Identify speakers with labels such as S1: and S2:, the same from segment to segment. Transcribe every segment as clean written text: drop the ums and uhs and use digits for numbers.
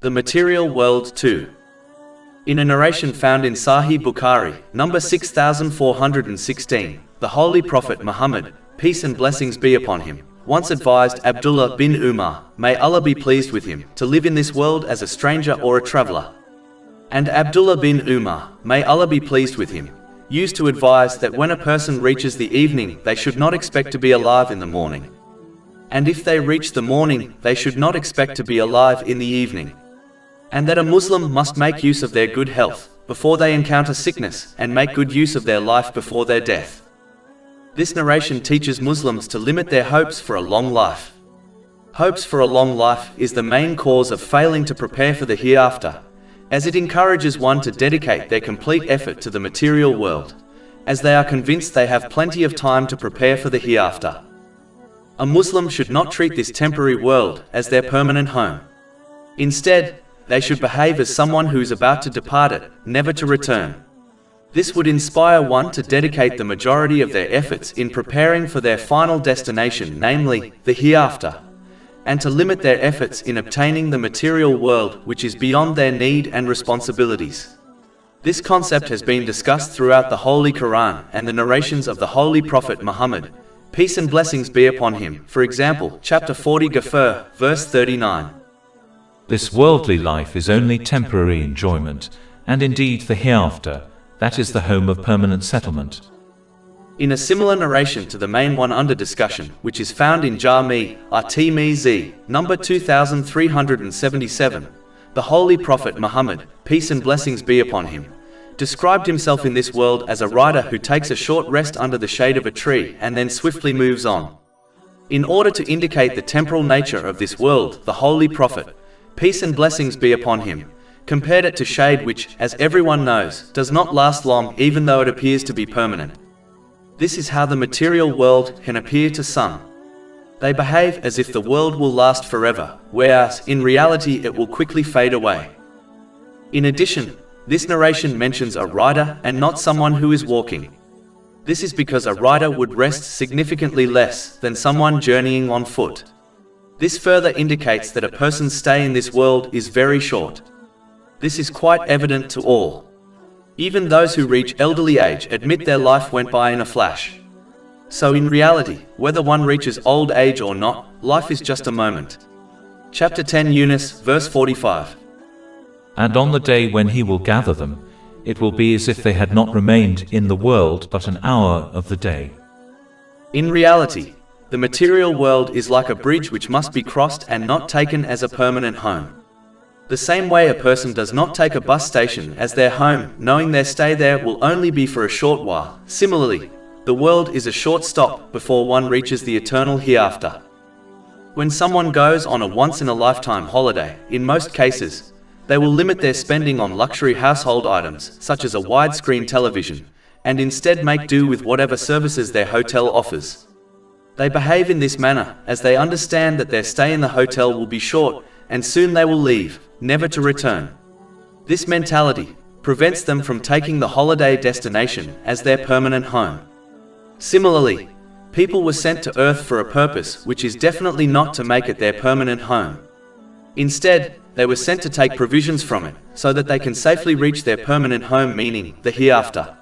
S1: The Material World 2. In a narration found in Sahih Bukhari, number 6416, the Holy Prophet Muhammad, peace and blessings be upon him, once advised Abdullah bin Umar, may Allah be pleased with him, to live in this world as a stranger or a traveler. And Abdullah bin Umar, may Allah be pleased with him, used to advise that when a person reaches the evening, they should not expect to be alive in the morning. And if they reach the morning, they should not expect to be alive in the evening. And that a Muslim must make use of their good health before they encounter sickness, and make good use of their life before their death. This narration teaches Muslims to limit their hopes for a long life. Hopes for a long life is the main cause of failing to prepare for the hereafter, as it encourages one to dedicate their complete effort to the material world, as they are convinced they have plenty of time to prepare for the hereafter. A Muslim should not treat this temporary world as their permanent home. Instead, they should behave as someone who is about to depart it, never to return. This would inspire one to dedicate the majority of their efforts in preparing for their final destination, namely, the hereafter, and to limit their efforts in obtaining the material world which is beyond their need and responsibilities. This concept has been discussed throughout the Holy Quran and the narrations of the Holy Prophet Muhammad, peace and blessings be upon him, for example, chapter 40 Ghafir, verse 39.
S2: This worldly life is only temporary enjoyment, and indeed the hereafter, that is the home of permanent settlement.
S1: In a similar narration to the main one under discussion, which is found in Jami' at-Tirmidhi, number 2377, the Holy Prophet Muhammad, peace and blessings be upon him, described himself in this world as a rider who takes a short rest under the shade of a tree and then swiftly moves on. In order to indicate the temporal nature of this world, the Holy Prophet, peace and blessings be upon him, compared it to shade which, as everyone knows, does not last long even though it appears to be permanent. This is how the material world can appear to some. They behave as if the world will last forever, whereas in reality it will quickly fade away. In addition, this narration mentions a rider and not someone who is walking. This is because a rider would rest significantly less than someone journeying on foot. This further indicates that a person's stay in this world is very short. This is quite evident to all. Even those who reach elderly age admit their life went by in a flash. So in reality, whether one reaches old age or not, life is just a moment. Chapter 10 Yunus, verse 45.
S2: And on the day when he will gather them, it will be as if they had not remained in the world but an hour of the day.
S1: In reality, the material world is like a bridge which must be crossed and not taken as a permanent home. The same way a person does not take a bus station as their home, knowing their stay there will only be for a short while. Similarly, the world is a short stop before one reaches the eternal hereafter. When someone goes on a once-in-a-lifetime holiday, in most cases, they will limit their spending on luxury household items, such as a widescreen television, and instead make do with whatever services their hotel offers. They behave in this manner as they understand that their stay in the hotel will be short, and soon they will leave, never to return. This mentality prevents them from taking the holiday destination as their permanent home. Similarly, people were sent to Earth for a purpose which is definitely not to make it their permanent home. Instead, they were sent to take provisions from it, so that they can safely reach their permanent home, meaning the hereafter.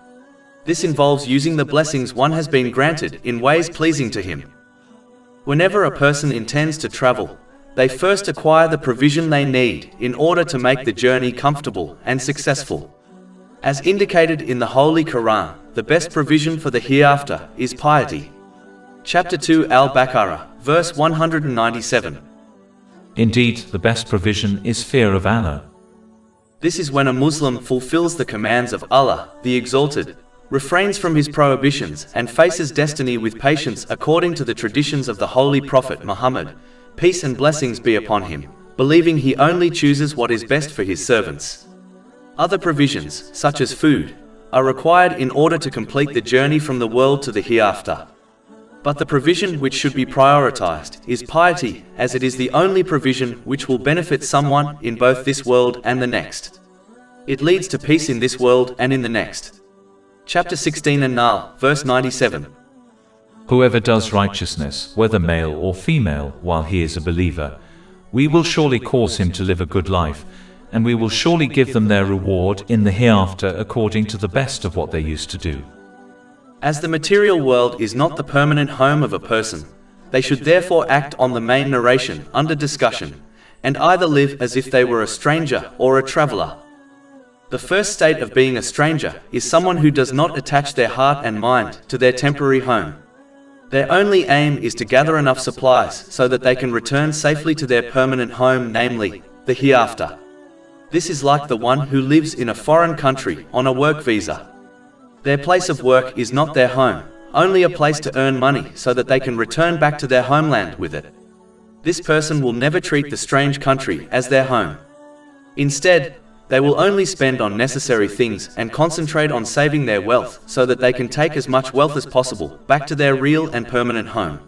S1: This involves using the blessings one has been granted in ways pleasing to him. Whenever a person intends to travel, they first acquire the provision they need in order to make the journey comfortable and successful. As indicated in the Holy Quran, the best provision for the hereafter is piety. Chapter 2 Al-Baqarah, verse 197.
S2: Indeed, the best provision is fear of Allah.
S1: This is when a Muslim fulfills the commands of Allah, the Exalted, refrains from his prohibitions, and faces destiny with patience according to the traditions of the Holy Prophet Muhammad, peace and blessings be upon him, believing he only chooses what is best for his servants. Other provisions, such as food, are required in order to complete the journey from the world to the hereafter. But the provision which should be prioritized is piety, as it is the only provision which will benefit someone in both this world and the next. It leads to peace in this world and in the next. Chapter 16 An-Nahl, verse 97.
S2: Whoever does righteousness, whether male or female, while he is a believer, We will surely cause him to live a good life, and we will surely give them their reward in the hereafter according to the best of what they used to do.
S1: As the material world is not the permanent home of a person, they should therefore act on the main narration under discussion, and either live as if they were a stranger or a traveler. The first state of being a stranger is someone who does not attach their heart and mind to their temporary home. Their only aim is to gather enough supplies so that they can return safely to their permanent home, namely, the hereafter. This is like the one who lives in a foreign country on a work visa. Their place of work is not their home, only a place to earn money so that they can return back to their homeland with it. This person will never treat the strange country as their home. Instead, they will only spend on necessary things and concentrate on saving their wealth so that they can take as much wealth as possible back to their real and permanent home.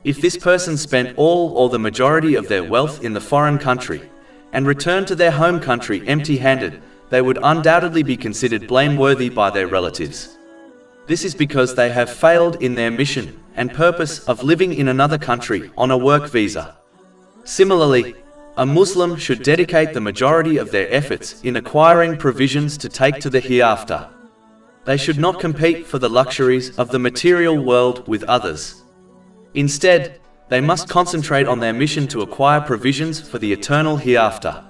S1: If this person spent all or the majority of their wealth in the foreign country and returned to their home country empty-handed, they would undoubtedly be considered blameworthy by their relatives. This is because they have failed in their mission and purpose of living in another country on a work visa. Similarly, a Muslim should dedicate the majority of their efforts in acquiring provisions to take to the hereafter. They should not compete for the luxuries of the material world with others. Instead, they must concentrate on their mission to acquire provisions for the eternal hereafter.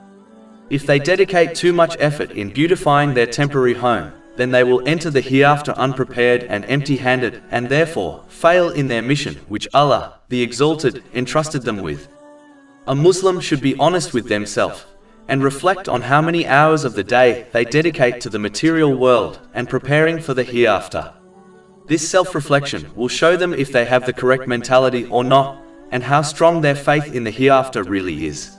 S1: If they dedicate too much effort in beautifying their temporary home, then they will enter the hereafter unprepared and empty-handed and therefore fail in their mission which Allah, the Exalted, entrusted them with. A Muslim should be honest with themselves and reflect on how many hours of the day they dedicate to the material world and preparing for the hereafter. This self-reflection will show them if they have the correct mentality or not, and how strong their faith in the hereafter really is.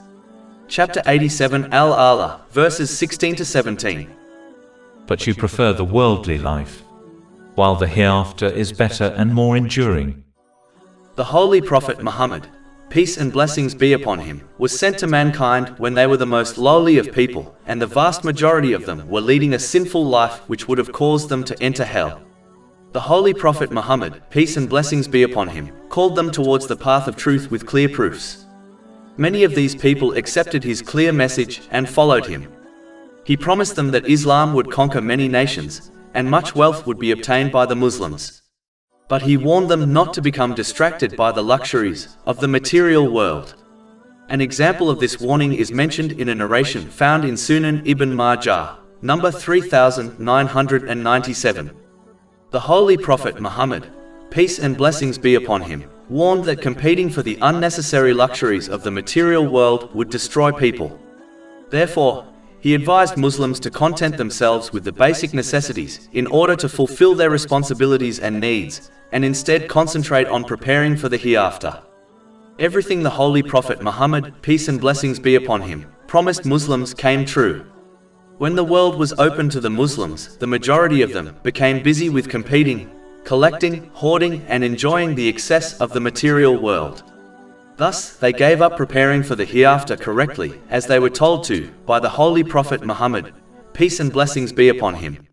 S1: Chapter 87 Al-Ala, verses 16 to 17.
S2: But you prefer the worldly life, while the hereafter is better and more enduring.
S1: The Holy Prophet Muhammad, peace and blessings be upon him, was sent to mankind when they were the most lowly of people, and the vast majority of them were leading a sinful life which would have caused them to enter hell. The Holy Prophet Muhammad, peace and blessings be upon him, called them towards the path of truth with clear proofs. Many of these people accepted his clear message and followed him. He promised them that Islam would conquer many nations, and much wealth would be obtained by the Muslims. But he warned them not to become distracted by the luxuries of the material world. An example of this warning is mentioned in a narration found in Sunan Ibn Majah, number 3997. The Holy Prophet Muhammad, peace and blessings be upon him, warned that competing for the unnecessary luxuries of the material world would destroy people. Therefore, he advised Muslims to content themselves with the basic necessities in order to fulfill their responsibilities and needs, and instead concentrate on preparing for the hereafter. Everything the Holy Prophet Muhammad, peace and blessings be upon him, promised Muslims came true. When the world was open to the Muslims, the majority of them became busy with competing, collecting, hoarding, and enjoying the excess of the material world. Thus, they gave up preparing for the hereafter correctly, as they were told to by the Holy Prophet Muhammad, peace and blessings be upon him.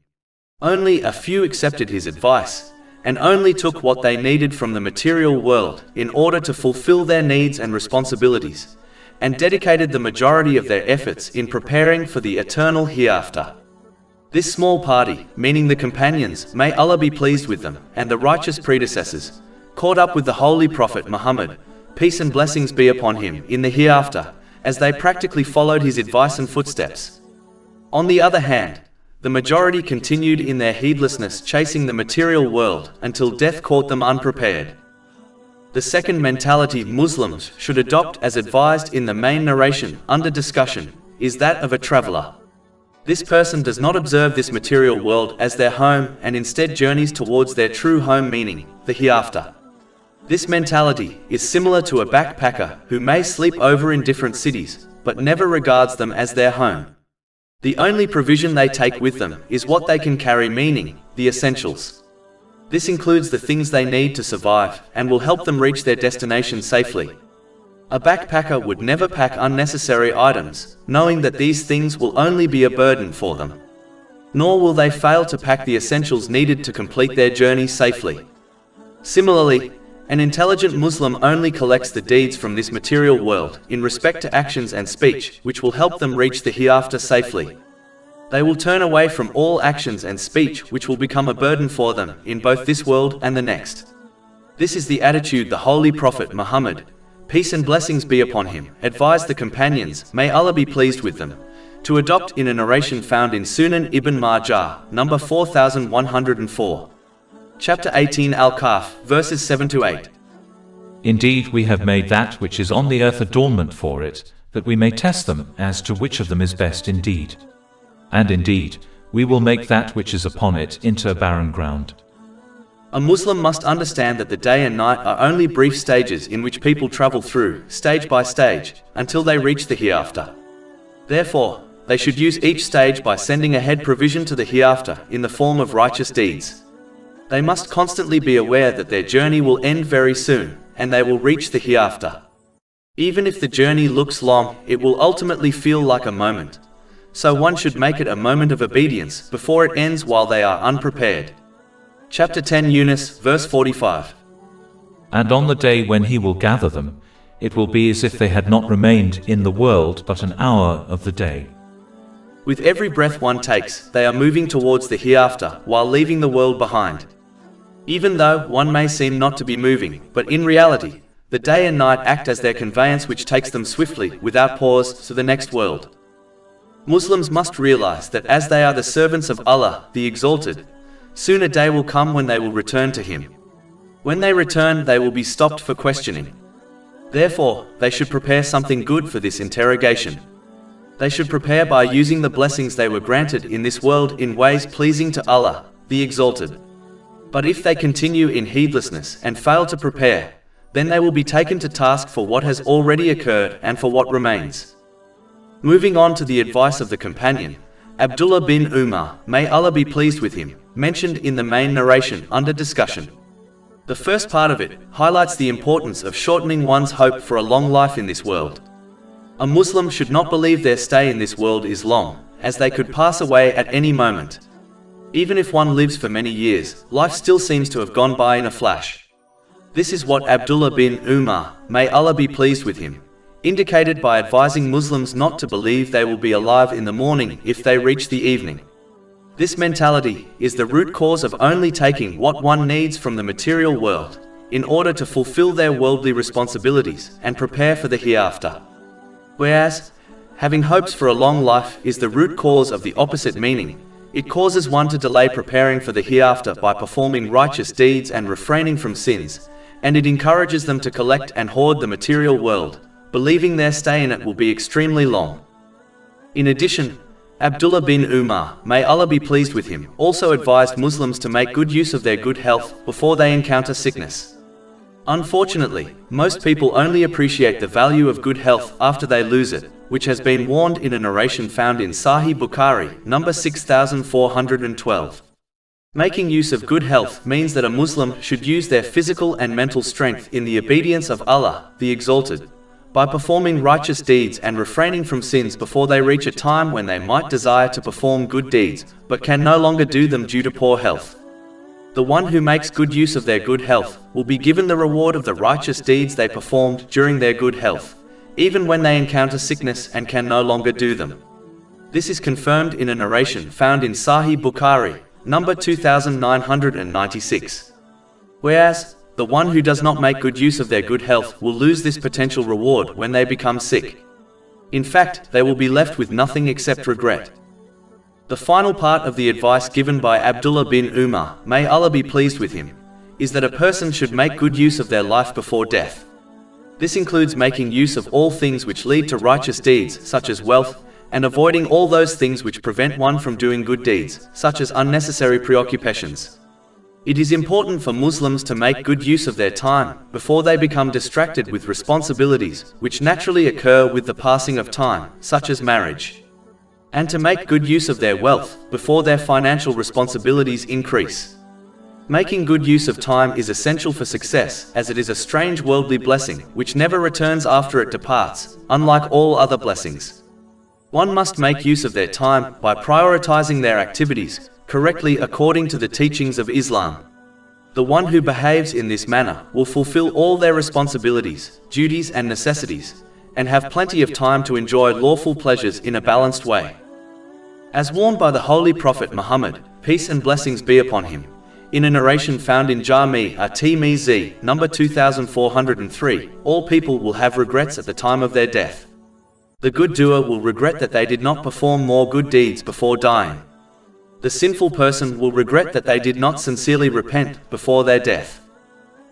S1: Only a few accepted his advice, and only took what they needed from the material world in order to fulfill their needs and responsibilities, and dedicated the majority of their efforts in preparing for the eternal hereafter. This small party, meaning the companions, may Allah be pleased with them, and the righteous predecessors, caught up with the Holy Prophet Muhammad, peace and blessings be upon him, in the hereafter, as they practically followed his advice and footsteps. On the other hand, the majority continued in their heedlessness chasing the material world until death caught them unprepared. The second mentality Muslims should adopt, as advised in the main narration under discussion, is that of a traveler. This person does not observe this material world as their home and instead journeys towards their true home, meaning the hereafter. This mentality is similar to a backpacker who may sleep over in different cities, but never regards them as their home. The only provision they take with them is what they can carry, meaning the essentials. This includes the things they need to survive and will help them reach their destination safely. A backpacker would never pack unnecessary items, knowing that these things will only be a burden for them. Nor will they fail to pack the essentials needed to complete their journey safely. Similarly, An intelligent Muslim only collects the deeds from this material world in respect to actions and speech which will help them reach the hereafter safely. They will turn away from all actions and speech which will become a burden for them in both this world and the next. This is the attitude the Holy Prophet Muhammad, peace and blessings be upon him, advised the companions, may Allah be pleased with them, to adopt in a narration found in Sunan Ibn Majah, number 4104. Chapter 18 Al-Kahf, verses 7-8.
S2: Indeed, we have made that which is on the earth adornment for it, that we may test them as to which of them is best indeed. And indeed, we will make that which is upon it into a barren ground.
S1: A Muslim must understand that the day and night are only brief stages in which people travel through, stage by stage, until they reach the hereafter. Therefore, they should use each stage by sending ahead provision to the hereafter in the form of righteous deeds. They must constantly be aware that their journey will end very soon, and they will reach the hereafter. Even if the journey looks long, it will ultimately feel like a moment. So one should make it a moment of obedience before it ends while they are unprepared. Chapter 10 Yunus, verse 45.
S2: And on the day when he will gather them, it will be as if they had not remained in the world but an hour of the day.
S1: With every breath one takes, they are moving towards the hereafter while leaving the world behind. Even though one may seem not to be moving, but in reality, the day and night act as their conveyance which takes them swiftly, without pause, to the next world. Muslims must realize that as they are the servants of Allah, the Exalted, soon a day will come when they will return to Him. When they return, they will be stopped for questioning. Therefore, they should prepare something good for this interrogation. They should prepare by using the blessings they were granted in this world in ways pleasing to Allah, the Exalted. But if they continue in heedlessness and fail to prepare, then they will be taken to task for what has already occurred and for what remains. Moving on to the advice of the companion, Abdullah bin Umar, may Allah be pleased with him, mentioned in the main narration under discussion. The first part of it highlights the importance of shortening one's hope for a long life in this world. A Muslim should not believe their stay in this world is long, as they could pass away at any moment. Even if one lives for many years, life still seems to have gone by in a flash. This is what Abdullah bin Umar, may Allah be pleased with him, indicated by advising Muslims not to believe they will be alive in the morning if they reach the evening. This mentality is the root cause of only taking what one needs from the material world, in order to fulfill their worldly responsibilities and prepare for the hereafter. Whereas, having hopes for a long life is the root cause of the opposite meaning. It causes one to delay preparing for the hereafter by performing righteous deeds and refraining from sins, and it encourages them to collect and hoard the material world, believing their stay in it will be extremely long. In addition, Abdullah bin Umar, may Allah be pleased with him, also advised Muslims to make good use of their good health before they encounter sickness. Unfortunately, most people only appreciate the value of good health after they lose it, which has been warned in a narration found in Sahih Bukhari, number 6412. Making use of good health means that a Muslim should use their physical and mental strength in the obedience of Allah, the Exalted, by performing righteous deeds and refraining from sins before they reach a time when they might desire to perform good deeds, but can no longer do them due to poor health. The one who makes good use of their good health will be given the reward of the righteous deeds they performed during their good health, even when they encounter sickness and can no longer do them. This is confirmed in a narration found in Sahih Bukhari, number 2996. Whereas, the one who does not make good use of their good health will lose this potential reward when they become sick. In fact, they will be left with nothing except regret. The final part of the advice given by Abdullah bin Umar, may Allah be pleased with him, is that a person should make good use of their life before death. This includes making use of all things which lead to righteous deeds, such as wealth, and avoiding all those things which prevent one from doing good deeds, such as unnecessary preoccupations. It is important for Muslims to make good use of their time before they become distracted with responsibilities which naturally occur with the passing of time, such as marriage. And to make good use of their wealth before their financial responsibilities increase. Making good use of time is essential for success, as it is a strange worldly blessing which never returns after it departs, unlike all other blessings. One must make use of their time by prioritizing their activities correctly according to the teachings of Islam. The one who behaves in this manner will fulfill all their responsibilities, duties and necessities, and have plenty of time to enjoy lawful pleasures in a balanced way. As warned by the Holy Prophet Muhammad, peace and blessings be upon him, in a narration found in Jami' at-Tirmidhi, number 2403, all people will have regrets at the time of their death. The good doer will regret that they did not perform more good deeds before dying. The sinful person will regret that they did not sincerely repent before their death.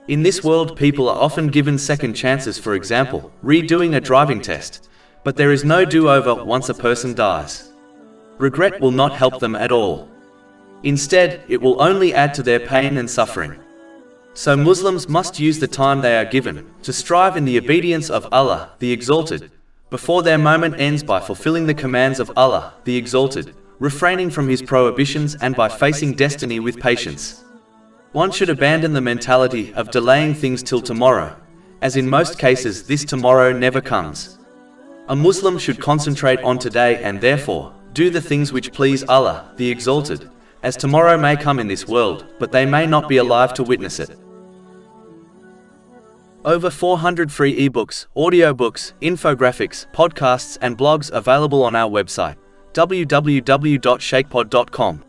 S1: In this world, people are often given second chances, for example, redoing a driving test, but there is no do-over once a person dies. Regret will not help them at all. Instead, it will only add to their pain and suffering. So Muslims must use the time they are given to strive in the obedience of Allah, the Exalted, before their moment ends, by fulfilling the commands of Allah, the Exalted, refraining from His prohibitions, and by facing destiny with patience. One should abandon the mentality of delaying things till tomorrow, as in most cases this tomorrow never comes. A Muslim should concentrate on today and therefore do the things which please Allah, the Exalted, as tomorrow may come in this world, but they may not be alive to witness it. Over 400 free ebooks, audiobooks, infographics, podcasts and blogs available on our website, www.shakepod.com.